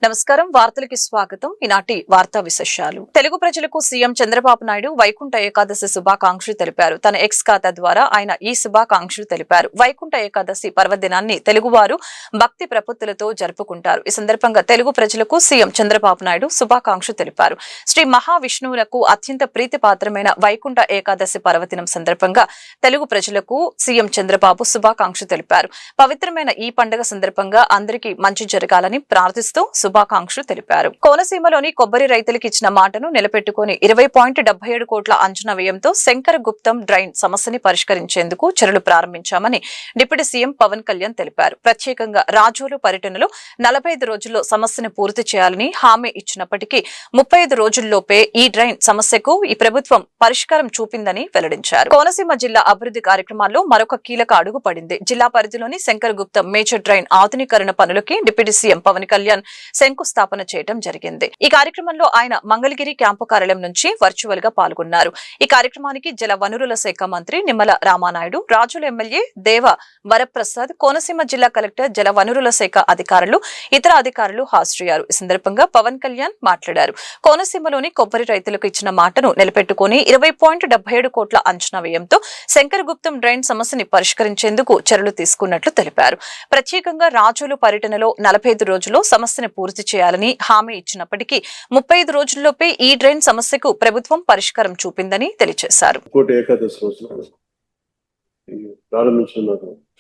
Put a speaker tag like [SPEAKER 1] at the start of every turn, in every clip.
[SPEAKER 1] నమస్కారం వార్తలకి స్వాగతం ఈనాటి వార్తా విశేషాలు తెలుగు ప్రజలకు సీఎం చంద్రబాబు నాయుడు వైకుంఠ ఏకాదశి శుభాకాంక్షలు తెలిపారు తన ఎక్స్ ఖాతా ద్వారా ఆయన ఈ శుభాకాంక్షలు తెలిపారు వైకుంఠ ఏకాదశి పర్వదినాన్ని తెలుగువారు భక్తి ప్రపత్తులతో జరుపుకుంటారు ఈ సందర్భంగా తెలుగు ప్రజలకు సీఎం చంద్రబాబు నాయుడు శుభాకాంక్షలు తెలిపారు శ్రీ మహావిష్ణువులకు అత్యంత ప్రీతిపాత్రమైన వైకుంఠ ఏకాదశి పర్వదినం సందర్భంగా తెలుగు ప్రజలకు సీఎం చంద్రబాబు శుభాకాంక్షలు తెలిపారు పవిత్రమైన ఈ పండుగ సందర్భంగా అందరికీ మంచి జరగాలని ప్రార్థిస్తూ శుభాకాంక్షలు తెలిపారు కోనసీమలోని కొబ్బరి రైతులకు ఇచ్చిన మాటను నిలబెట్టుకుని 20.77 కోట్ల అంచనా వ్యయంతో శంకర గుప్తం డ్రైన్ సమస్యని పరిష్కరించేందుకు చర్యలు ప్రారంభించామని డిప్యూటీ సీఎం పవన్ కళ్యాణ్ తెలిపారు ప్రత్యేకంగా రాజోలు పర్యటనలో 45 రోజుల్లో సమస్యను పూర్తి చేయాలని హామీ ఇచ్చినప్పటికీ 35 రోజుల్లోపే ఈ డ్రైన్ సమస్యకు ఈ ప్రభుత్వం పరిష్కారం చూపిందని వెల్లడించారు కోనసీమ జిల్లా అభివృద్ధి కార్యక్రమాల్లో మరొక కీలక అడుగు పడింది జిల్లా పరిధిలోని శంకర గుప్తం మేజర్ డ్రైన్ ఆధునీకరణ పనులకి డిప్యూటీ సీఎం పవన్ కళ్యాణ్ శంకుస్థాపన చేయడం జరిగింది ఈ కార్యక్రమంలో ఆయన మంగళగిరి క్యాంపు కార్యాలయం నుంచి వర్చువల్ గా పాల్గొన్నారు ఈ కార్యక్రమానికి జల వనరుల శాఖ మంత్రి నిమ్మల రామానాయుడు రాజుల ఎమ్మెల్యే దేవ వరప్రసాద్ కోనసీమ జిల్లా కలెక్టర్ జల వనరుల శాఖ అధికారులు ఇతర అధికారులు హాజరయ్యారు ఈ సందర్భంగా పవన్ కళ్యాణ్ మాట్లాడారు కోనసీమలోని కొబ్బరి రైతులకు ఇచ్చిన మాటను నిలబెట్టుకుని 20.77 కోట్ల అంచనా వ్యయంతో శంకరగుప్తం డ్రైన్ సమస్యని పరిష్కరించేందుకు చర్యలు తీసుకున్నట్లు తెలిపారు ప్రత్యేకంగా రాజోలు పర్యటనలో 45 రోజుల్లో సమస్యను పూర్తి చేయాలని హామీ ఇచ్చినప్పటికీ 35 రోజుల్లోపే ఈ డ్రైన్ సమస్యకు ప్రభుత్వం పరిష్కారం చూపిందని తెలియజేశారు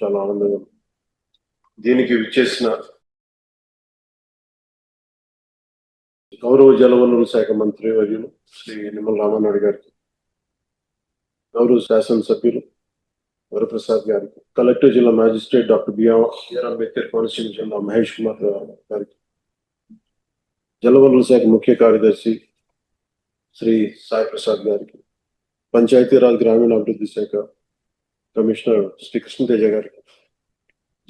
[SPEAKER 2] చాలా ఆనందంగా దీనికి విచ్చేసిన గౌరవ జలవనరుల శాఖ మంత్రి వర్యులు శ్రీ నిమ్మల రామానాయుడు గారికి, గౌరవ శాసనసభ్యులు వరప్రసాద్ గారికి, కలెక్టర్ జిల్లా magistrate doctor BR Ambedkar Konaseema జిల్లా మహేష్ కుమార్ గారికి, జలవనరుల శాఖ ముఖ్య కార్యదర్శి శ్రీ సాయి ప్రసాద్ గారికి, పంచాయతీరాజ్ గ్రామీణాభివృద్ధి శాఖ కమిషనర్ శ్రీ కృష్ణతేజ గారికి,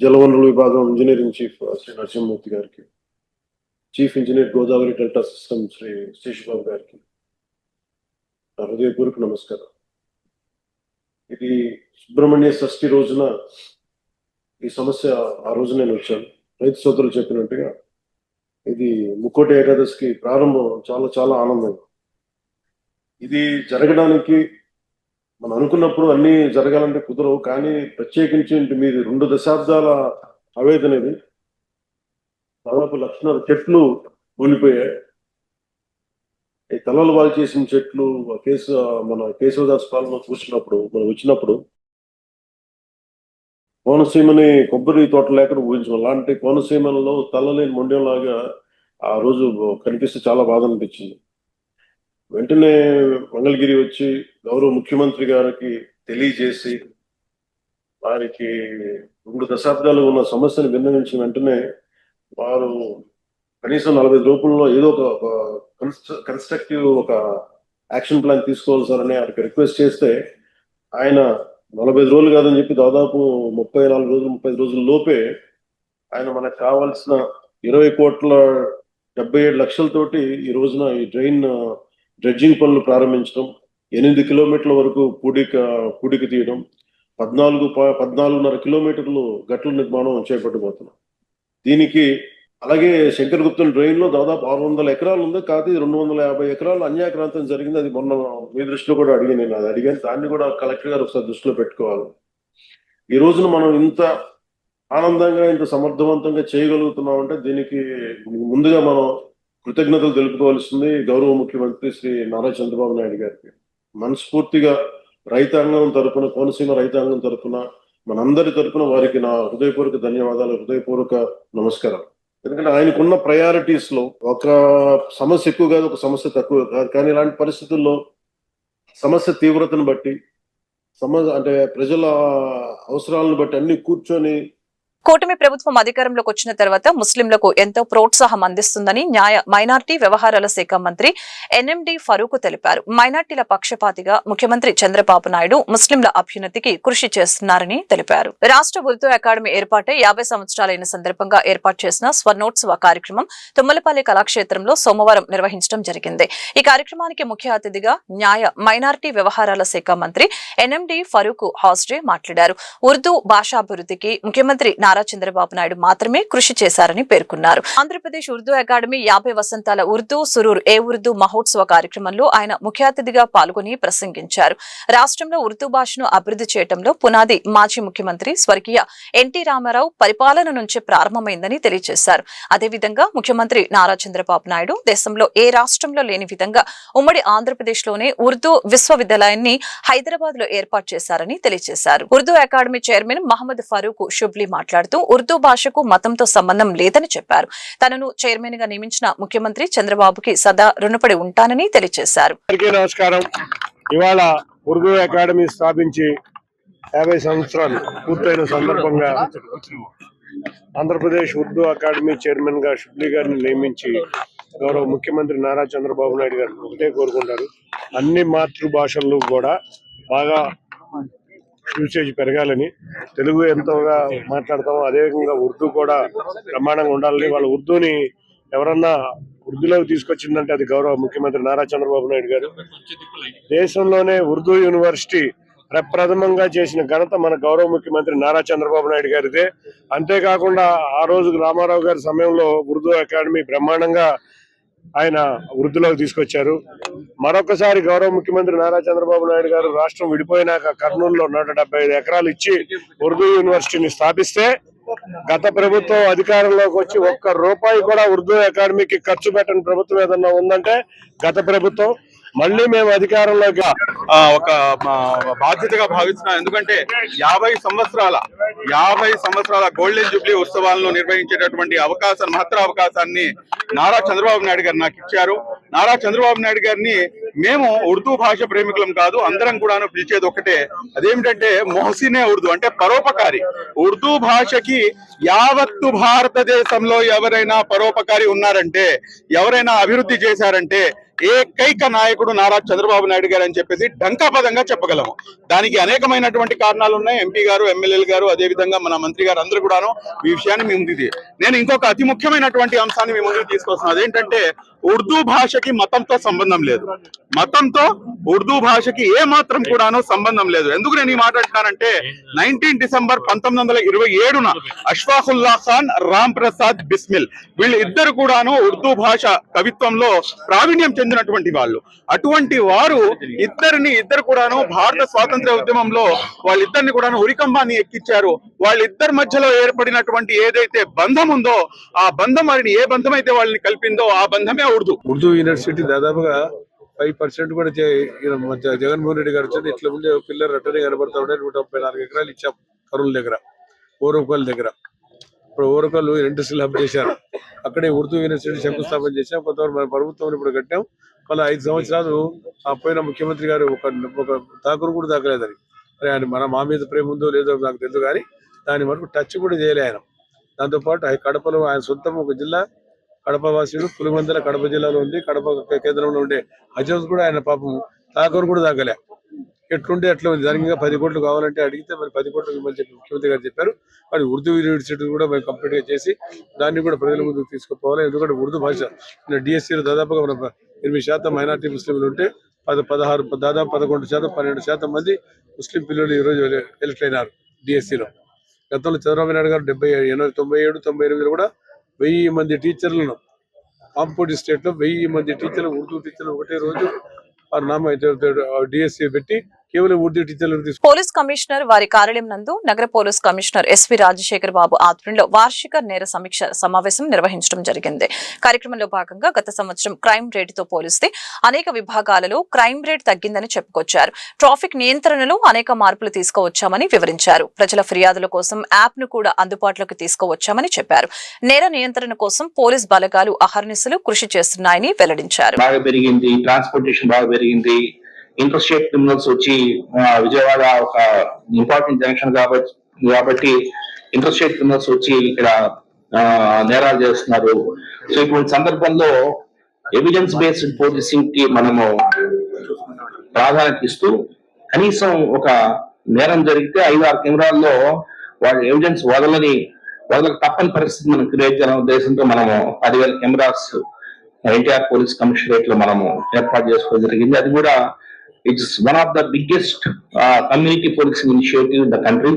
[SPEAKER 2] జలవనరుల విభాగం ఇంజనీరింగ్ చీఫ్ శ్రీ నరసింహమూర్తి గారికి, chief engineer Godavari delta system Shri Seshababu గారికి నా హృదయపూర్వక నమస్కారం. ఇది సుబ్రహ్మణ్య షష్ఠి రోజున ఈ సమస్య ఆ రోజు నేను వచ్చాను. రైతు సోదరులు చెప్పినట్టుగా ఇది ముక్కోటి ఏకాదశికి ప్రారంభం చాలా చాలా ఆనందం. ఇది జరగడానికి మనం అనుకున్నప్పుడు అన్ని జరగాలంటే కుదరవు, కానీ ప్రత్యేకించి మీది 2 దశాబ్దాల ఆవేదన. ఇది దాదాపు 1,00,000 చెట్లు కూలిపోయాయి. ఈ తలలు వాళ్ళు చేసిన చెట్లు మన కేశవదాస్ పాలన చూసినప్పుడు మనం వచ్చినప్పుడు కోనసీమని కొబ్బరి తోట లేకుండా ఊహించాం. అలాంటి కోనసీమలో తలలేని మొండెంలాగా ఆ రోజు కనిపిస్తే చాలా బాధ అనిపించింది. వెంటనే మంగళగిరి వచ్చి గౌరవ ముఖ్యమంత్రి గారికి తెలియజేసి వారికి 2 దశాబ్దాలు ఉన్న సమస్యను విన్నవించిన వెంటనే వారు కనీసం 45 రూపాయల్లో ఏదో ఒక కన్స్ట్రక్టివ్ ఒక యాక్షన్ ప్లాన్ తీసుకోవాలి సార్ అని ఆయనకి రిక్వెస్ట్ చేస్తే ఆయన 45 రోజులు కాదని చెప్పి దాదాపు 34 రోజులు 35 రోజుల లోపే ఆయన మనకు కావాల్సిన 20,77,00,000తోటి ఈ రోజున ఈ డ్రెడ్జింగ్ పనులు ప్రారంభించడం, 8 కిలోమీటర్ల వరకు పూడిక తీయడం, 14.5 కిలోమీటర్లు గట్ల నిర్మాణం చేపట్టబోతున్నాం. దీనికి అలాగే శంకరగుప్తం డ్రైన్ లో దాదాపు 600 ఎకరాలు ఉంది, కాదు 250 ఎకరాలు అన్యాక్రాంతం జరిగింది. అది మొన్న మీ దృష్టిలో కూడా నేను అది అడిగాను. దాన్ని కూడా కలెక్టర్ గారు ఒకసారి దృష్టిలో పెట్టుకోవాలి. ఈ రోజున మనం ఇంత ఆనందంగా ఇంత సమర్థవంతంగా చేయగలుగుతున్నాం అంటే దీనికి ముందుగా మనం కృతజ్ఞతలు తెలుపుకోవాల్సింది గౌరవ ముఖ్యమంత్రి శ్రీ నారా చంద్రబాబు నాయుడు గారికి. మనస్ఫూర్తిగా రైతాంగం తరపున, కోనసీమ రైతాంగం తరపున, మనందరి తరపున వారికి నా హృదయపూర్వక ధన్యవాదాలు, హృదయపూర్వక నమస్కారం. ఎందుకంటే ఆయనకున్న ప్రయారిటీస్ లో ఒక సమస్య ఎక్కువ కాదు, ఒక సమస్య తక్కువ కాదు. కానీ ఇలాంటి పరిస్థితుల్లో సమస్య తీవ్రతను బట్టి అంటే ప్రజల అవసరాలను బట్టి అన్ని కూర్చొని
[SPEAKER 1] కూటమి ప్రభుత్వం అధికారంలోకి వచ్చిన తర్వాత ముస్లింలకు ఎంతో ప్రోత్సాహం అందిస్తుందని మైనార్టీ వ్యవహారాల శాఖ మంత్రి ఎన్ఎండి ఫరూక్ తెలిపారు. మైనార్టీల పక్షపాతిగా ముఖ్యమంత్రి చంద్రబాబు నాయుడు ముస్లింల అభ్యున్నతికి కృషి చేస్తున్నారని తెలిపారు. రాష్ట్ర ఉర్దూ అకాడమీ ఏర్పాటై 50 సంవత్సరాలైన సందర్భంగా ఏర్పాటు చేసిన స్వర్ణోత్సవ కార్యక్రమం తుమ్మలపల్లి కళాక్షేత్రంలో సోమవారం నిర్వహించడం జరిగింది. ఈ కార్యక్రమానికి ముఖ్య అతిథిగా మైనార్టీ వ్యవహారాల శాఖ మంత్రి ఎన్ఎండి ఫరూక్ హాజరై మాట్లాడారు. ఉర్దూ భాషాభివృద్ధికి ముఖ్యమంత్రి నారా చంద్రబాబు నాయుడు మాత్రమే కృషి చేశారని పేర్కొన్నారు. ఆంధ్రప్రదేశ్ ఉర్దూ అకాడమీ 50 వసంతాల ఉర్దూ సురూర్ ఏ ఉర్దూ మహోత్సవ కార్యక్రమంలో ఆయన ముఖ్య అతిథిగా పాల్గొని ప్రసంగించారు. రాష్ట్రంలో ఉర్దూ భాషను అభివృద్ధి చేయడంలో పునాది మాజీ ముఖ్యమంత్రి స్వర్గీయ ఎన్టీ రామారావు పరిపాలన నుంచే ప్రారంభమైందని తెలియజేశారు. అదేవిధంగా ముఖ్యమంత్రి నారా చంద్రబాబు నాయుడు దేశంలో ఏ రాష్ట్రంలో లేని విధంగా ఉమ్మడి ఆంధ్రప్రదేశ్ లోనే ఉర్దూ విశ్వవిద్యాలయాన్ని హైదరాబాద్ లో ఏర్పాటు చేశారని తెలియజేశారు. ఉర్దూ అకాడమీ చైర్మన్ మహమ్మద్ ఫరూక్ షుబ్లీ మాట్లాడుతూ ఉర్దూ భాషకు మతంతో సంబంధం లేదని చెప్పారు. తనను చైర్మన్ గా నియమించిన ముఖ్యమంత్రి చంద్రబాబుకి సదా రుణపడి ఉంటానని తెలియజేశారు.
[SPEAKER 3] నమస్కారం. ఇవాళ ఉర్దూ అకాడమీ స్థాపించి 50 సంవత్సరాలు పూర్తయిన సందర్భంగా ఆంధ్రప్రదేశ్ ఉర్దూ అకాడమీ చైర్మన్ గా షుబ్లీ గారిని నియమించి గౌరవ ముఖ్యమంత్రి నారా చంద్రబాబు నాయుడు గారు ఒకటే కోరుకుంటారు, అన్ని మాతృభాషల్లో కూడా బాగా యూసేజ్ పెరగాలని. తెలుగు ఎంతోగా మాట్లాడతామో అదేవిధంగా ఉర్దూ కూడా ప్రమాణంగా ఉండాలని. వాళ్ళ ఉర్దూని ఎవరన్నా ఉర్దూలోకి తీసుకొచ్చిందంటే అది గౌరవ ముఖ్యమంత్రి నారా చంద్రబాబు నాయుడు గారు. దేశంలోనే ఉర్దూ యూనివర్సిటీ ప్రప్రథమంగా చేసిన ఘనత మన గౌరవ ముఖ్యమంత్రి నారా చంద్రబాబు నాయుడు గారిదే. అంతేకాకుండా ఆ రోజు రామారావు గారి సమయంలో ఉర్దూ అకాడమీ బ్రహ్మాండంగా ఆయన వృద్ధిలోకి తీసుకొచ్చారు. మరొకసారి గౌరవ ముఖ్యమంత్రి నారా చంద్రబాబు నాయుడు గారు రాష్ట్రం విడిపోయినాక కర్నూలులో 175 ఎకరాలు ఇచ్చి ఉర్దూ యూనివర్సిటీని స్థాపిస్తే గత ప్రభుత్వం అధికారంలోకి వచ్చి ఒక్క రూపాయి కూడా ఉర్దూ అకాడమీకి ఖర్చు పెట్టని ప్రభుత్వం ఏదన్నా ఉందంటే గత ప్రభుత్వం. మళ్ళీ మేము అధికారంలోకి
[SPEAKER 4] ఒక బాధ్యతగా భావిస్తున్నాం. ఎందుకంటే 50 సంవత్సరాల గోల్డెన్ జూబ్లీ ఉత్సవాలను నిర్వహించేటటువంటి మహత్తర అవకాశాన్ని నారా చంద్రబాబు నాయుడు గారు నాకు ఇచ్చారు. నారా చంద్రబాబు నాయుడు గారిని మేము ఉర్దూ భాష ప్రేమికులం కాదు, అందరం కూడాను పిలిచేది ఒకటే, అదేమిటంటే మొహసినే ఉర్దూ, అంటే పరోపకారి. ఉర్దూ భాషకి యావత్తు భారతదేశంలో ఎవరైనా పరోపకారి ఉన్నారంటే, ఎవరైనా అభివృద్ధి చేశారంటే ఏకైక నాయకుడు నారా చంద్రబాబు నాయుడు గారు అని చెప్పేసి డంకాపదంగా చెప్పగలము. దానికి అనేకమైనటువంటి కారణాలు ఉన్నాయి. ఎంపీ గారు, ఎమ్మెల్యేలు గారు, అదేవిధంగా మన మంత్రి గారు అందరూ కూడాను ఈ విషయాన్ని మీ ముందుది. నేను ఇంకొక అతి ముఖ్యమైనటువంటి అంశాన్ని మీ ముందుకు తీసుకొస్తున్నాను. అదేంటంటే ఉర్దూ భాషకి మతంతో సంబంధం లేదు. మతంతో ఉర్దూ భాషకి ఏ మాత్రం కూడాను సంబంధం లేదు. ఎందుకు నేను ఈ మాట అంటున్నానంటే 19 డిసెంబర్ 1927 అష్ఫాకుల్లా ఖాన్, రామ్ ప్రసాద్ బిస్మిల్ వీళ్ళు ఇద్దరు కూడాను ఉర్దూ భాష కవిత్వంలో ప్రావీణ్యం చెందినటువంటి వాళ్ళు. అటువంటి వారు ఇద్దరు కూడాను భారత స్వాతంత్ర ఉద్యమంలో వాళ్ళిద్దరిని కూడాను ఉరికంబాన్ని ఎక్కించారు. వాళ్ళిద్దరి మధ్యలో ఏర్పడినటువంటి ఏదైతే బంధం ఉందో ఆ బంధం వారిని ఏ బంధం అయితే వాళ్ళని కలిపిందో ఆ బంధమే ఉర్దూ
[SPEAKER 3] యూనివర్సిటీ దాదాపుగా 5% కూడా జగన్మోహన్ రెడ్డి గారు వచ్చి ఇట్లా ఉండే పిల్లలు అట్టనే కనబడతా ఉండే 134 ఎకరాలు ఇచ్చాం కర్నూలు దగ్గర, ఓరవకల్ దగ్గర. ఇప్పుడు ఓరవకల్ ఇండస్ట్రియల్ హబ్ చేశారు, అక్కడే ఉర్దూ యూనివర్సిటీ శంకుస్థాపన చేశాం. కొంతవరకు మన ప్రభుత్వం ఇప్పుడు కట్టాం. మళ్ళీ 5 సంవత్సరాలు ఆ పోయిన ముఖ్యమంత్రి గారు ఒక తాకురు కూడా తాకలేదని. మరి ఆయన మా మీద ప్రేమ ఉందో లేదో నాకు తెలుసు, కానీ దాని వరకు టచ్ కూడా చేయలే ఆయన. దాంతోపాటు కడపలో ఆయన సొంతం ఒక జిల్లా కడప వాసుడు, పులిమందల కడప జిల్లాలో ఉంది. కడప కేంద్రంలో ఉండే హజౌస్ కూడా ఆయన పాపం తాకూరు కూడా తాకలే. ఎట్లుంటే అట్లా ఉంది. దానికి 10 కోట్లు కావాలంటే అడిగితే మరి 10 కోట్లు ఇవ్వమని చెప్పి ముఖ్యమంత్రి గారు చెప్పారు. మరి ఉర్దూ యూనివర్సిటీ కూడా మేము కంప్లీట్ గా చేసి దాన్ని కూడా ప్రజల ముందుకు తీసుకుపోవాలి. ఎందుకంటే ఉర్దూ భాష డిఎస్సీలో దాదాపుగా మన 8% మైనార్టీ ముస్లింలు ఉంటే 16 దాదాపు 11%, 12% మంది ముస్లిం పిల్లలు ఈరోజు ఎలక్ట్ అయినారు డిఎస్సీలో. గతంలో చంద్రబాబు నాయుడు గారు 97, 98 కూడా 1000 మంది టీచర్లను కాంపోజిట్ స్టేట్ లో 1000 మంది టీచర్లు, ఉర్దూ టీచర్లు ఒకటే రోజు డిఎస్సీ పెట్టి కేవలం ఉర్దూ టీచర్లను
[SPEAKER 1] పోలీస్ కమిషనర్ వారి కార్యాలయం నందు నగర పోలీస్ కమిషనర్ ఎస్వి రాజశేఖర్ బాబు ఆధ్వర్యంలో వార్షిక నేర సమీక్ష సమావేశం నిర్వహించడం జరిగింది. కార్యక్రమంలో భాగంగా గత సంవత్సరం క్రైమ్ రేటుతో పోలిస్తే అనేక విభాగాలలో క్రైమ్ రేట్ తగ్గిందని చెప్పుకొచ్చారు. ట్రాఫిక్ నియంత్రణలో అనేక మార్పులు తీసుకువచ్చామని వివరించారు. ప్రజల ఫిర్యాదుల కోసం యాప్ ను కూడా అందుబాటులోకి తీసుకువచ్చామని చెప్పారు. నేర నియంత్రణ కోసం పోలీస్ బలగాలు అహర్నిశలు కృషి చేస్తున్నాయని వెల్లడించారు.
[SPEAKER 5] ఇంటర్స్టేట్ క్రిమినల్స్ వచ్చి విజయవాడ ఒక ఇంపార్టెంట్ జంక్షన్ కాబట్టి ఇంటర్స్టేట్ క్రిమినల్స్ వచ్చి ఇక్కడ నేరాలు చేస్తున్నారు. సో ఇటువంటి సందర్భంలో ఎవిడెన్స్ బేస్డ్ పోలీసింగ్ కి మనము ప్రాధాన్యత ఇస్తూ కనీసం ఒక నేరం జరిగితే 5-6 కెమెరాల్లో వాళ్ళ ఎవిడెన్స్ వదలక తప్పని పరిస్థితి మనం క్రియేట్ చేయాలనే ఉద్దేశంతో మనము 10,000 కెమెరాస్ ఎన్టీఆర్ పోలీస్ కమిషనరేట్ లో మనము ఏర్పాటు చేసుకోవడం జరిగింది. అది కూడా it's one of the biggest community policing initiative in the country.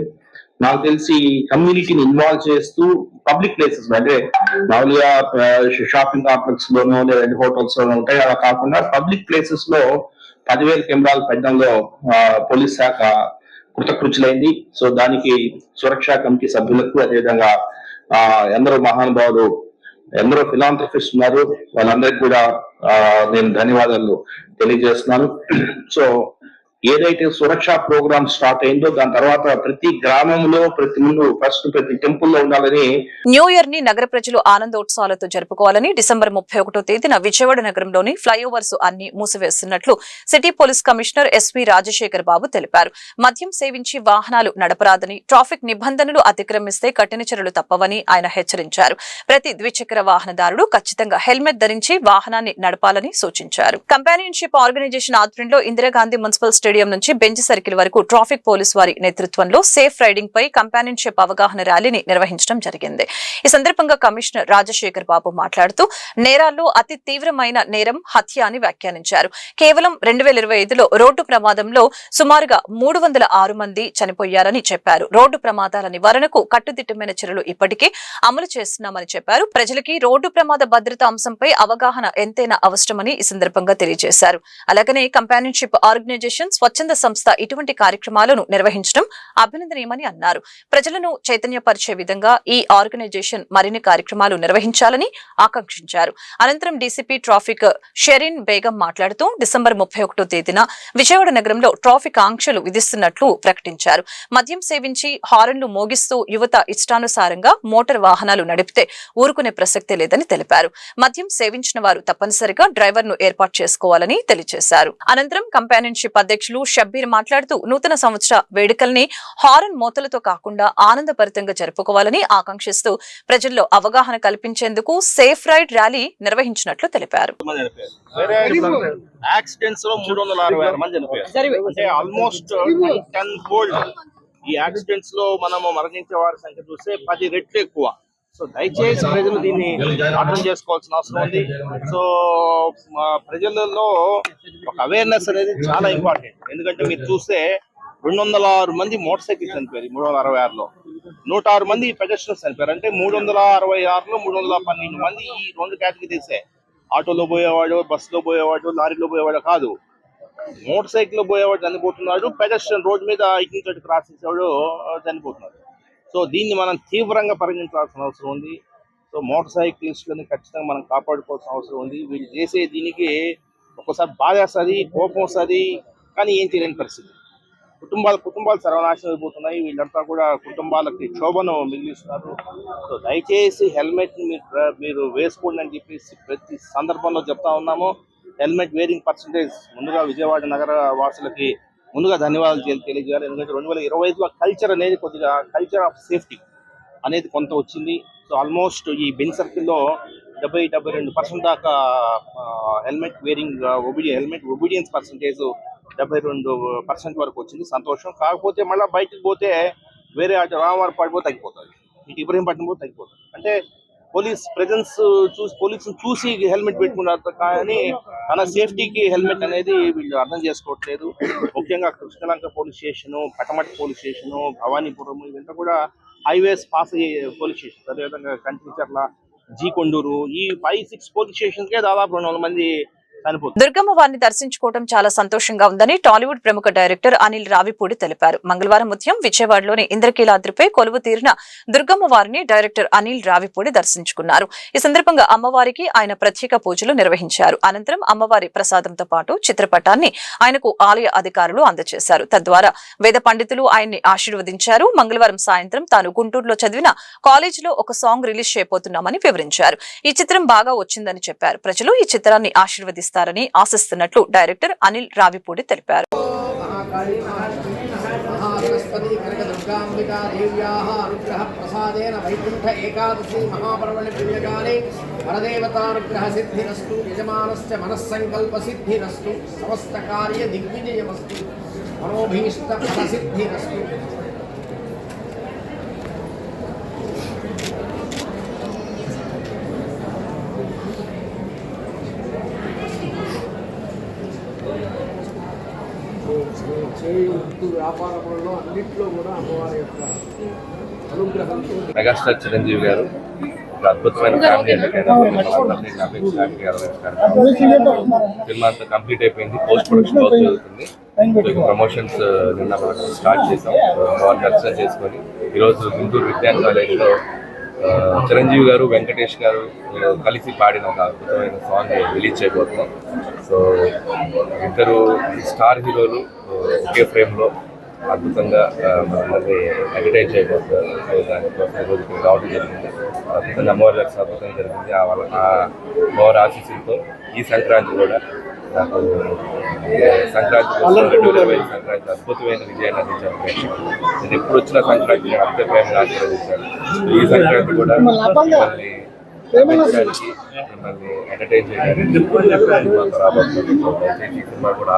[SPEAKER 5] నాకు తెలిసి కమ్యూనిటీని ఇన్వాల్వ్ చేస్తూ పబ్లిక్ ప్లేసెస్ అంటే మామూలుగా షాపింగ్ కాంప్లెక్స్ లోనో లేదా హోటల్స్ లోనో ఉంటాయి, అలా కాకుండా పబ్లిక్ ప్లేసెస్ లో 10,000 కెమెరాలు పెట్టడంలో పోలీస్ శాఖ కృతకృత్యులైంది. సో దానికి సురక్షా కమిటీ సభ్యులకు, అదేవిధంగా ఎందరో మహానుభావులు, ఎందరో ఫిలాంథ్రఫిస్ట్ ఉన్నారు, వాళ్ళందరికీ కూడా నేను ధన్యవాదాలు తెలియజేస్తున్నాను. సో ఏదైతే సురక్షా ప్రోగ్రామ్ స్టార్ట్ అయిందో దాని తర్వాత ప్రతి గ్రామంలో ప్రతి టెంపుల్లో ఉండాలని.
[SPEAKER 1] న్యూ ఇయర్ ని నగర ప్రజలు ఆనందోత్సవాలతో జరుపుకోవాలని డిసెంబర్ 31వ తేదీన విజయవాడ నగరంలోని ఫ్లైఓవర్స్ అన్ని మూసివేస్తున్నట్లు city police commissioner S V Rajasekhar Babu తెలిపారు. మద్యం సేవించి వాహనాలు నడపరాదని, ట్రాఫిక్ నిబంధనలు అతిక్రమిస్తే కఠిన చర్యలు తప్పవని ఆయన హెచ్చరించారు. ప్రతి ద్విచక్ర వాహనదారుడు ఖచ్చితంగా హెల్మెట్ ధరించి వాహనాన్ని నడపాలని సూచించారు. కంపానియన్షిప్ ఆర్గనైజేషన్ ఆధ్వర్యంలో ఇందిరాగాంధీ మున్సిపల్ స్టేడియం నుంచి బెంచ్ సర్కిల్ వరకు ట్రాఫిక్ పోలీస్ వారి నేతృత్వంలో సేఫ్ రైడింగ్ పై కంపానియన్షిప్ అవగాహన ర్యాలీని నిర్వహించడం జరిగింది. ఈ సందర్భంగా కమిషనర్ రాజశేఖర్ బాబు మాట్లాడుతూ నేరాల్లో అతి తీవ్రమైన నేరం హత్య అని వ్యాఖ్యానించారు. కేవలం 2025లో రోడ్డు ప్రమాదంలో సుమారుగా 306 మంది చనిపోయారని చెప్పారు. రోడ్డు ప్రమాదాల నివారణకు కట్టుదిట్టమైన చర్యలు ఇప్పటికే అమలు చేస్తున్నామని చెప్పారు. ప్రజలకి రోడ్డు ప్రమాద భద్రత అంశంపై అవగాహన ఎంతైనా అవసరమని ఈ సందర్భంగా తెలియజేశారు. అలాగనే కంపానియన్షిప్ ఆర్గనైజేషన్ స్వచ్ఛంద సంస్థ ఇటువంటి కార్యక్రమాలను నిర్వహించడం అభినందనీయమని అన్నారు. ప్రజలను చైతన్యపరిచే విధంగా ఈ ఆర్గనైజేషన్ మరిన్ని కార్యక్రమాలు నిర్వహించాలని ఆకాంక్షించారు. అనంతరం డీసీపీ ట్రాఫిక్ షెరీన్ బేగం మాట్లాడుతూ డిసెంబర్ 31వ తేదీన విజయవాడ నగరంలో ట్రాఫిక్ ఆంక్షలు విధిస్తున్నట్లు ప్రకటించారు. మద్యం సేవించి హారన్లు మోగిస్తూ యువత ఇష్టానుసారంగా మోటార్ వాహనాలు నడిపితే ఊరుకునే ప్రసక్తే లేదని తెలిపారు. మద్యం సేవించిన వారు తప్పనిసరిగా డ్రైవర్ ను ఏర్పాటు చేసుకోవాలని తెలియజేశారు. అనంతరం కంపానియన్షిప్ అధ్యక్షులు షబ్బీర్ మాట్లాడుతూ నూతన సంవత్సర వేడుకల్ని హారన్ మోతలతో కాకుండా ఆనందభరితంగా జరుపుకోవాలని ఆకాంక్షిస్తూ ప్రజల్లో అవగాహన కల్పించేందుకు సేఫ్ రైడ్ ర్యాలీ నిర్వహించినట్లు తెలిపారు.
[SPEAKER 6] యాక్సిడెంట్స్ లో 366 మంది చనిపోయారు. అంటే ఆల్మోస్ట్ 10 ఫోల్డ్. ఈ యాక్సిడెంట్స్ లో మనము మరణించే వారి సంఖ్య చూస్తే 10 రెట్లు ఎక్కువ. సో దయచేసి ప్రజలు దీన్ని అర్థం చేసుకోవాల్సిన అవసరం ఉంది. సో ప్రజలలో ఒక అవేర్నెస్ అనేది చాలా ఇంపార్టెంట్. ఎందుకంటే మీరు చూస్తే 206 మంది మోటార్ సైకిల్ చనిపోయారు 366లో, 106 మంది పెడెస్ట్రియన్స్ చనిపోయారు. అంటే 366లో 312 మంది ఈ రెండు కేటగిరీసే. ఆటోలో పోయేవాడు, బస్సులో పోయేవాడు, లారీలో పోయేవాడు కాదు, మోటార్ సైకిల్ లో పోయేవాడు చనిపోతున్నాడు, పెడెస్ట్రియన్ రోడ్ మీద ఇటు నుంచి క్రాస్ చేసేవాడు చనిపోతున్నాడు. సో దీన్ని మనం తీవ్రంగా పరిగణించాల్సిన అవసరం ఉంది. సో మోటార్ సైక్లిస్టులని ఖచ్చితంగా మనం కాపాడుకోవాల్సిన అవసరం ఉంది. వీళ్ళు చేసే దీనికి ఒక్కోసారి బాధ వస్తుంది, కోపం వస్తుంది, కానీ ఏం చేయలేని పరిస్థితి. కుటుంబాలు సర్వనాశనం అయిపోతున్నాయి. వీళ్ళంతా కూడా కుటుంబాలకి క్షోభను మిగిలిస్తున్నారు. సో దయచేసి హెల్మెట్ మీరు వేసుకోండి అని చెప్పేసి ప్రతి సందర్భంలో చెప్తా ఉన్నాము. హెల్మెట్ వేరింగ్ పర్సంటేజ్ ముందుగా విజయవాడ నగర వాసులకి ముందుగా ధన్యవాదాలు తెలియజేయాలి. ఎందుకంటే 2025లో కల్చర్ ఆఫ్ సేఫ్టీ అనేది కొంత వచ్చింది. సో ఆల్మోస్ట్ ఈ బెంచ్ సర్కిల్లో 72% దాకా హెల్మెట్ ఒబీడియన్స్ పర్సంటేజ్ 72% వరకు వచ్చింది. సంతోషం. కాకపోతే మళ్ళీ బయటకు పోతే వేరే అటు రామవారి పడిపోతే తగ్గిపోతుంది, ఇటు ఇబ్రహీంపట్నం పోతే తగ్గిపోతుంది. అంటే పోలీస్ ప్రెజెన్స్ పోలీసులు చూసి హెల్మెట్ పెట్టుకున్నారు, కానీ తన సేఫ్టీకి హెల్మెట్ అనేది వీళ్ళు అర్థం చేసుకోవట్లేదు. ముఖ్యంగా Krishnalanka police station, Katamati police station, Bhavanipuram ఇవంతా కూడా హైవేస్ పాస్ అయ్యే పోలీస్ స్టేషన్. అదేవిధంగా కంచిచర్ల, జీకొండూరు, ఈ 5-6 పోలీస్ స్టేషన్స్కే దాదాపు 200 మంది
[SPEAKER 1] దుర్గమ్మ వారిని దర్శించుకోవడం చాలా సంతోషంగా ఉందని టాలీవుడ్ ప్రముఖ డైరెక్టర్ అనిల్ రావిపూడి తెలిపారు. మంగళవారం ఉదయం విజయవాడలోని ఇంద్రకీలాద్రిపై కొలువు తీరిన దుర్గమ్మ వారిని డైరెక్టర్ అనిల్ రావిపూడి దర్శించుకున్నారు. ఈ సందర్భంగా అమ్మవారికి ఆయన ప్రత్యేక పూజలు నిర్వహించారు. అనంతరం అమ్మవారి ప్రసాదంతో పాటు చిత్రపటాన్ని ఆయనకు ఆలయ అధికారులు అందజేశారు. తద్వారా వేద పండితులు ఆయన్ని ఆశీర్వదించారు. మంగళవారం సాయంత్రం తాను గుంటూరులో చదివిన కాలేజీలో ఒక సాంగ్ రిలీజ్ చేయబోతున్నామని వివరించారు. ఈ చిత్రం బాగా వచ్చిందని చెప్పారు. ప్రజలు ఈ చిత్రాన్ని ఆశీర్వదిస్తారని ఆశిస్తున్నట్లు డైరెక్టర్ అనిల్ రావిపూడి తెలిపారు.
[SPEAKER 7] ప్రసాదేన వైకుంఠ ఏకాదశి మహాపర్వణి పుణ్యకాలే పరదేవతానుగ్రహ సిద్ధిరస్తు, యజమానస్య మనస్సంకల్ప సిద్ధిరస్తు, సమస్త కార్య దిగ్విజయమస్తు, మనోభీష్ట ఫల సిద్ధిరస్తు. చేయి వృత్తి వ్యాపారములలో అన్నింటిలో కూడా అమ్మవారి యొక్క అనుగ్రహంతో
[SPEAKER 8] మెగాస్టార్ చిరంజీవి గారు ఒక అద్భుతమైన ఫ్యామిలీ సినిమా అంతా కంప్లీట్ అయిపోయింది, పోస్ట్ ప్రొడక్షన్ వర్క్ జరుగుతుంది. ప్రమోషన్స్ నిన్న స్టార్ట్ చేసాం, దర్శనం చేసుకొని ఈరోజు గుంటూరు విజ్ఞాన్ కాలేజీలో చిరంజీవి గారు వెంకటేష్ గారు కలిసి పాడిన ఒక అద్భుతమైన సాంగ్ రిలీజ్ చేయబోతున్నాం. సో ఇద్దరు స్టార్ హీరోలు ఒకే ఫ్రేమ్లో అద్భుతంగా మనందరినీ ఎంటర్టైన్ చేయబోతున్నారు. సో దానికోసం ఈరోజు ఇక్కడ రావడం జరిగింది. అద్భుతంగా అమ్మవారి దర్శనం అద్భుతంగా జరిగింది. ఆ అమ్మవారి ఆశీస్సులతో ఈ సంక్రాంతి కూడా నాకు సంక్రాంతి 2020 సంక్రాంతి అద్భుతమైన విజయాన్ని అందించాను ప్రేక్షకులు. నేను ఎప్పుడు వచ్చిన సంక్రాంతి అద్భుతమైన ఆశీర్వదించాను. ఈ సంక్రాంతి కూడా మిమ్మల్ని ఎంటర్టైన్ చేయడానికి రాబోతుంది. దయచేసి ఈ సినిమా కూడా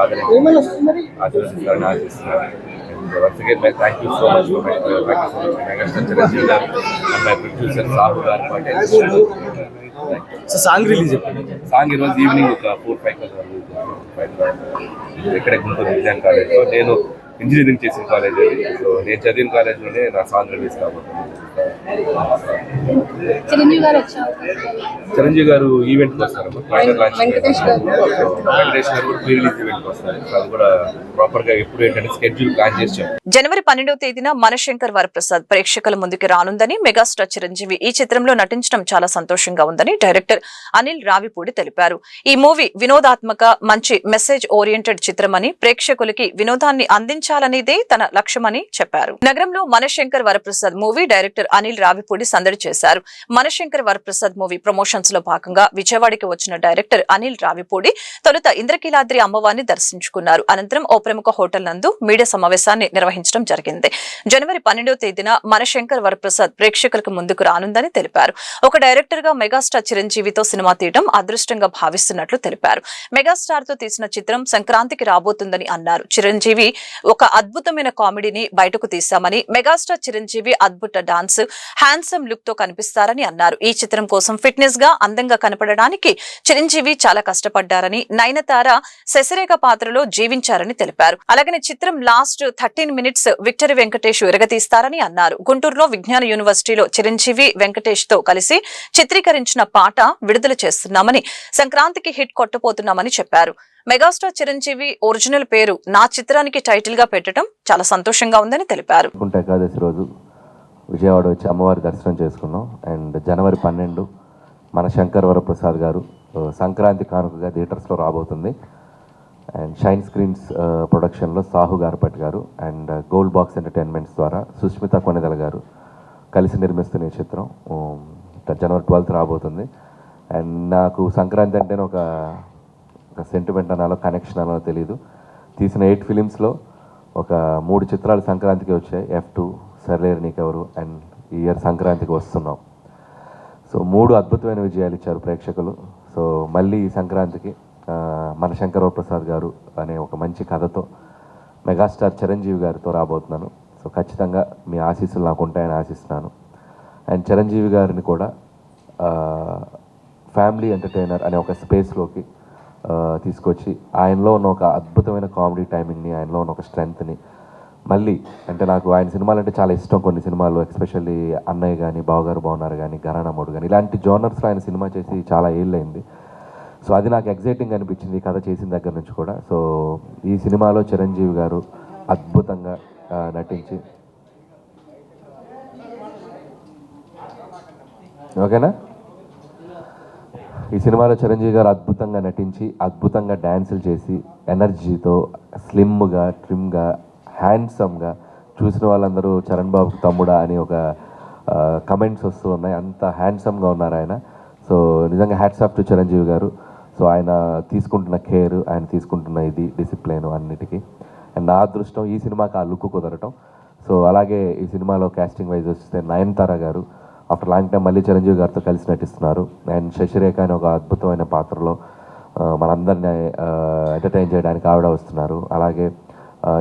[SPEAKER 8] ఆశీర్వదిస్తారని ఆశిస్తున్నాను. Once again, thank you so much for Megastar Chiranjeevi garu and my producer Sahu garu.
[SPEAKER 9] So song release
[SPEAKER 8] song ఈరోజు ఈవినింగ్ ఒక 4-5 ఇక్కడే గుంటూరు విజ్ఞాన్ కాలేజ్లో. నేను ఇంజనీరింగ్ చేసిన కాలేజ్ అది. సో నేను చదివిన కాలేజ్లోనే నా సాంగ్ రిలీజ్ కాబోతుంది. చిరంజీవి గారు ఈవెంట్కి వస్తారు, ట్రైలర్ లాంచ్. వెంకటేష్ గారు కూడా ప్రీ రిలీజ్ ఈవెంట్కి వస్తారు. సో అది కూడా ప్రాపర్గా ఎప్పుడు ఏంటంటే స్కెడ్యూల్ ప్లాన్ చేసి
[SPEAKER 1] జనవరి 12వ తేదీన మనశంకర్ వరప్రసాద్ ప్రేక్షకుల ముందుకు రానుందని మెగాస్టార్ చిరంజీవి ఈ చిత్రంలో నటించడం చాలా సంతోషంగా ఉందని డైరెక్టర్ అనిల్ రావిపూడి తెలిపారు. ఈ మూవీ వినోదాత్మక, మంచి మెసేజ్ ఓరియంటెడ్ చిత్రమని, ప్రేక్షకులకి వినోదాన్ని అందించాలనేదే తన లక్ష్యమని చెప్పారు. నగరంలో మనశంకర్ వరప్రసాద్ మూవీ డైరెక్టర్ అనిల్ రావిపూడి సందడి చేశారు. మనశంకర్ వరప్రసాద్ మూవీ ప్రమోషన్స్ లో భాగంగా విజయవాడకి వచ్చిన డైరెక్టర్ అనిల్ రావిపూడి తొలుత ఇంద్రకీలాద్రి అమ్మవారిని దర్శించుకున్నారు. అనంతరం ఓ ప్రముఖ హోటల్ నందు మీడియా సమావేశాన్ని నిర్వహించడం జరిగింది. జనవరి 12వ తేదీన మనశంకర్ వరప్రసాద్ ప్రేక్షకులకు ముందుకు రానుందని తెలిపారు. ఒక డైరెక్టర్ గా మెగాస్టార్ చిరంజీవితో సినిమా తీయడం అదృష్టంగా భావిస్తున్నట్లు తెలిపారు. మెగాస్టార్ తో తీసిన చిత్రం సంక్రాంతికి రాబోతుందని అన్నారు. చిరంజీవి ఒక అద్భుతమైన కామెడీని బయటకు తీశామని, మెగాస్టార్ చిరంజీవి అద్భుత డాన్స్, హ్యాండ్సమ్ లుక్ తో కనిపిస్తారని అన్నారు. ఈ చిత్రం కోసం ఫిట్నెస్ గా, అందంగా కనపడడానికి చిరంజీవి చాలా కష్టపడ్డారని, నయనతార శశిరేఖ పాత్రలో జీవించారని తెలిపారు. అలాగనే చిత్రం లాస్ట్ 13 మినిట్స్ విక్టరీ వెంకటేష్ విరగతీస్తారని అన్నారు. గుంటూరులో విజ్ఞాన యూనివర్సిటీలో చిరంజీవి వెంకటేష్ తో కలిసి చిత్రీకరించిన పాట విడుదల చేస్తున్నామని, సంక్రాంతికి హిట్ కొట్టబోతున్నామని చెప్పారు. మెగాస్టార్ చిరంజీవి ఒరిజినల్ పేరు నా చిత్రానికి టైటిల్ గా పెట్టడం చాలా సంతోషంగా ఉందని తెలిపారు.
[SPEAKER 10] ఏకాదశి రోజు విజయవాడ వచ్చి అమ్మవారి దర్శనం చేసుకున్నాం. అండ్ జనవరి 12 మన శంకర్ వరప్రసాద్ గారు సంక్రాంతి కానుకగా థియేటర్స్లో రాబోతుంది. అండ్ షైన్ స్క్రీన్స్ ప్రొడక్షన్లో సాహు గారపట్ గారు అండ్ గోల్డ్ బాక్స్ ఎంటర్టైన్మెంట్స్ ద్వారా సుష్మిత కొనెదల గారు కలిసి నిర్మిస్తున్న ఈ చిత్రం జనవరి 12 రాబోతుంది. అండ్ నాకు సంక్రాంతి అంటేనే ఒక సెంటిమెంట్ అనాలో, కనెక్షన్ అనాలో తెలియదు. తీసిన 8 ఫిలిమ్స్లో ఒక 3 చిత్రాలు సంక్రాంతికి వచ్చాయి. F2, సర్లేరు నీకెవరు అండ్ ఈ ఇయర్ సంక్రాంతికి వస్తున్నాం. సో 3 అద్భుతమైన విజయాలు ఇచ్చారు ప్రేక్షకులు. సో మళ్ళీ ఈ సంక్రాంతికి మన శంకర్ ప్రసాద్ గారు అనే ఒక మంచి కథతో మెగాస్టార్ చిరంజీవి గారితో రాబోతున్నాను. సో ఖచ్చితంగా మీ ఆశీస్సులు నాకు ఉంటాయని ఆశిస్తున్నాను. అండ్ చిరంజీవి గారిని కూడా ఫ్యామిలీ ఎంటర్టైనర్ అనే ఒక స్పేస్లోకి తీసుకొచ్చి ఆయనలో ఉన్న ఒక అద్భుతమైన కామెడీ టైమింగ్ని, ఆయనలో ఉన్న ఒక స్ట్రెంగ్త్ని మళ్ళీ అంటే నాకు ఆయన సినిమాలు అంటే చాలా ఇష్టం. కొన్ని సినిమాలు ఎస్పెషల్లీ అన్నయ్య కానీ, బావగారు బాగున్నారు కానీ, గరానమ్మడు కానీ ఇలాంటి జోనర్స్లో ఆయన సినిమా చేసి చాలా ఏళ్ళైంది. సో అది నాకు ఎగ్జైటింగ్ అనిపించింది ఈ కథ చేసిన దగ్గర నుంచి కూడా. సో ఈ సినిమాలో చిరంజీవి గారు అద్భుతంగా నటించి, ఓకేనా, ఈ సినిమాలో చిరంజీవి గారు అద్భుతంగా నటించి, అద్భుతంగా డ్యాన్సులు చేసి, ఎనర్జీతో, స్లిమ్గా, ట్రిమ్గా, హ్యాండ్సమ్గా చూసిన వాళ్ళందరూ చరణ్ బాబుకి తమ్ముడా అని ఒక కమెంట్స్ వస్తూ ఉన్నాయి. అంత హ్యాండ్సమ్గా ఉన్నారు ఆయన. సో నిజంగా హ్యాట్స్ ఆఫ్ టు చిరంజీవి గారు. సో ఆయన తీసుకుంటున్న కేర్, ఆయన తీసుకుంటున్న ఇది డిసిప్లిన్ అన్నిటికీ. అండ్ నా అదృష్టం ఈ సినిమాకి ఆ లుక్ కుదరటం. సో అలాగే ఈ సినిమాలో కాస్టింగ్ వైజ్ వస్తే నయనతార గారు ఆఫ్టర్ లాంగ్ టైం మళ్ళీ చిరంజీవి గారితో కలిసి నటిస్తున్నారు. అండ్ శశిరేఖ అని ఒక అద్భుతమైన పాత్రలో మనందరినీ ఎంటర్టైన్ చేయడానికి ఆవిడ వస్తున్నారు. అలాగే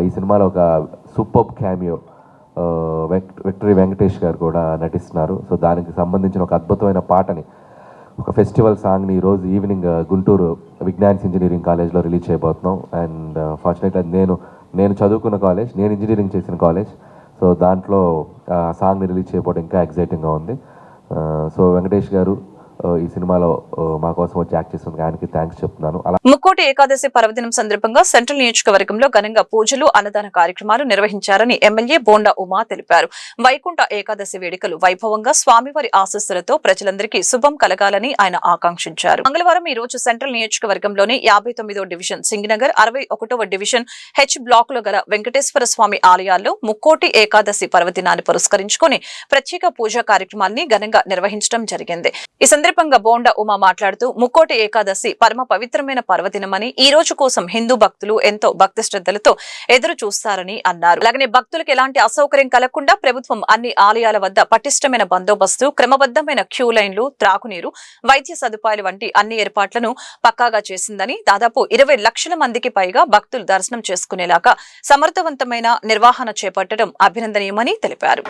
[SPEAKER 10] ఈ సినిమాలో ఒక సూపర్బ్ క్యామియో విక్టరీ వెంకటేష్ గారు కూడా నటిస్తున్నారు. సో దానికి సంబంధించిన ఒక అద్భుతమైన పాటని, ఒక ఫెస్టివల్ సాంగ్ని ఈరోజు ఈవినింగ్ గుంటూరు విజ్ఞాన్స్ ఇంజనీరింగ్ కాలేజ్లో రిలీజ్ చేయబోతున్నాం. అండ్ ఫార్చునేట్లీ నేను చదువుకున్న కాలేజ్, నేను ఇంజనీరింగ్ చేసిన కాలేజ్. సో సో దాంట్లో సాంగ్ని రిలీజ్ చేయకపోవడం ఇంకా ఎక్సైటింగ్గా ఉంది. సో వెంకటేష్ గారు ఈ సినిమాలో మా కోసం వచ్చి యాక్ట్ చేసినందుకు ఆయనకి థ్యాంక్స్ చెప్తున్నాను.
[SPEAKER 1] ముక్కోటి ఏకాదశి పర్వదినం సందర్భంగా సెంట్రల్ నియోజకవర్గంలో ఘనంగా పూజలు, అన్నదాన కార్యక్రమాలు నిర్వహించారని ఎమ్మెల్యే బోండా ఉమా తెలిపారు. వైకుంఠ ఏకాదశి వేడుకలు వైభవంగా స్వామివారి ఆశీస్సులతో ప్రజలందరికీ శుభం కలగాలని ఆయన ఆకాంక్షించారు. మంగళవారం ఈ రోజు సెంట్రల్ నియోజకవర్గంలోని 59వ డివిజన్ సింగనగర్, 61వ డివిజన్ హెచ్ బ్లాక్ లో గల వెంకటేశ్వర స్వామి ఆలయాల్లో ముక్కోటి ఏకాదశి పర్వదినాన్ని పురస్కరించుకుని ప్రత్యేక పూజా కార్యక్రమాన్ని ఘనంగా నిర్వహించడం జరిగింది. ఈ సందర్భంగా బోండా ఉమా మాట్లాడుతూ ముక్కోటి ఏకాదశి పరమ పవిత్రమైన పర్వదినమని, ఈ రోజు కోసం హిందూ భక్తులు ఎంతో భక్తి శ్రద్ధలతో ఎదురు చూస్తారని అన్నారు. అలాగే భక్తులకు ఎలాంటి అసౌకర్యం కలగకుండా ప్రభుత్వం అన్ని ఆలయాల వద్ద పటిష్టమైన బందోబస్తు, క్రమబద్దమైన క్యూ లైన్లు, త్రాగునీరు, వైద్య సదుపాయాలు వంటి అన్ని ఏర్పాట్లను పక్కాగా చేసిందని, దాదాపు 20 లక్షల మందికి పైగా భక్తులు దర్శనం చేసుకునేలాగా సమర్థవంతమైన నిర్వహణ చేపట్టడం అభినందనీయమని తెలిపారు.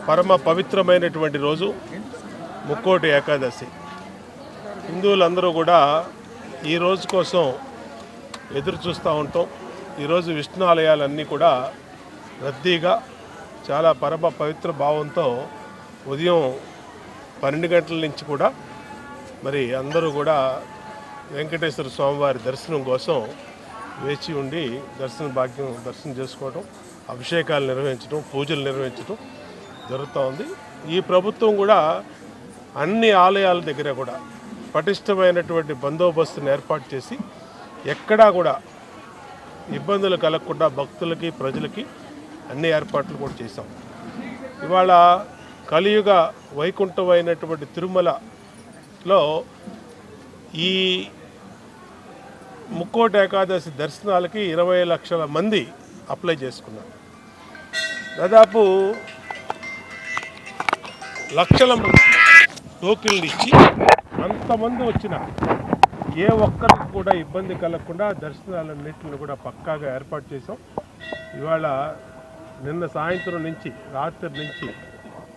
[SPEAKER 2] పరమ పవిత్రమైనటువంటి రోజు ముక్కోటి ఏకాదశి. హిందువులందరూ కూడా ఈ రోజు కోసం ఎదురు చూస్తూ ఉంటాం. ఈరోజు విష్ణు ఆలయాలన్నీ కూడా రద్దీగా చాలా పరమ పవిత్ర భావంతో ఉదయం 12 గంటల నుంచి కూడా మరి అందరూ కూడా వెంకటేశ్వర స్వామివారి దర్శనం కోసం వేచి ఉండి దర్శనం చేసుకోవడం, అభిషేకాలు నిర్వహించడం, పూజలు నిర్వహించడం జరుగుతూ ఉంది. ఈ ప్రభుత్వం కూడా అన్ని ఆలయాల దగ్గర కూడా పటిష్టమైనటువంటి బందోబస్తును ఏర్పాటు చేసి ఎక్కడా కూడా ఇబ్బందులు కలగకుండా భక్తులకి, ప్రజలకి అన్ని ఏర్పాట్లు కూడా చేశాం. ఇవాళ కలియుగ వైకుంఠమైనటువంటి తిరుమలలో ఈ ముక్కోటి ఏకాదశి దర్శనాలకి 20 లక్షల మంది అప్లై చేసుకున్నారు. దాదాపు లక్షల మంది టోకెన్లు ఇచ్చి అంతమంది వచ్చిన ఏ ఒక్కరికి కూడా ఇబ్బంది కలగకుండా దర్శనాలన్నింటిని కూడా పక్కాగా ఏర్పాటు చేసాం. ఇవాళ నిన్న సాయంత్రం నుంచి రాత్రి నుంచి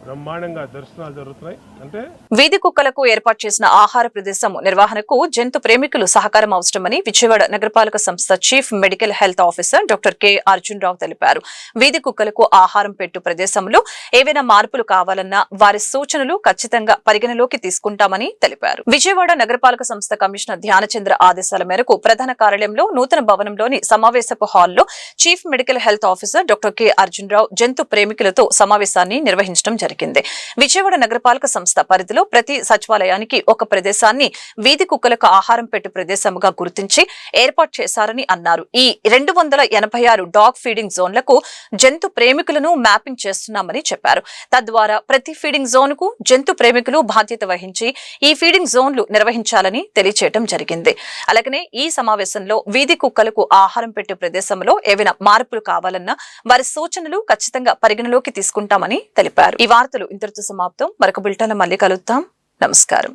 [SPEAKER 2] బ్రహ్మాండంగా దర్శనాలు జరుగుతున్నాయి. అంటే
[SPEAKER 1] వీధి కుక్కలకు ఏర్పాటు చేసిన ఆహార ప్రదేశం నిర్వహణకు జంతు ప్రేమికులు సహకారం అవసరమని విజయవాడ నగరపాలక సంస్థ chief medical health officer doctor K Arjun Rao తెలిపారు. వీధి కుక్కలకు ఆహారం పెట్టు ప్రదేశంలో ఏవైనా మార్పులు కావాలన్నా వారి సూచనలు ఖచ్చితంగా పరిగణలోకి తీసుకుంటామని తెలిపారు. విజయవాడ నగరపాలక సంస్థ కమిషనర్ ధ్యానచంద్ర ఆదేశాల మేరకు ప్రధాన కార్యాలయంలో నూతన భవనంలోని సమావేశపు హాల్లో chief medical health officer doctor K Arjun Rao జంతు ప్రేమికులతో సమావేశాన్ని నిర్వహించడం జరిగింది. విజయవాడ నగరపాలక సంస్థ పరిధిలో ప్రతి సచివాలయానికి ఒక ప్రదేశాన్ని వీధి కుక్కలకు ఆహారం పెట్టు ప్రదేశముగా గుర్తించి ఏర్పాటు చేశారని అన్నారు. ఈ 286 డాగ్ ఫీడింగ్ జోన్లకు జంతు ప్రేమికులను మ్యాపింగ్ చేస్తున్నామని చెప్పారు. తద్వారా ప్రతి ఫీడింగ్ జోన్ కు జంతు ప్రేమికులు బాధ్యత వహించి ఈ ఫీడింగ్ జోన్లు నిర్వహించాలని తెలియచేయడం జరిగింది. అలాగనే ఈ సమావేశంలో వీధి కుక్కలకు ఆహారం పెట్టే ప్రదేశంలో ఏవైనా మార్పులు కావాలన్నా వారి సూచనలు ఖచ్చితంగా పరిగణలోకి తీసుకుంటామని తెలిపారు. ఈ వార్తలు ఇంతటితో సమాప్తం. మరొక బులెటిన్లో మళ్ళీ కలుద్దాం. నమస్కారం.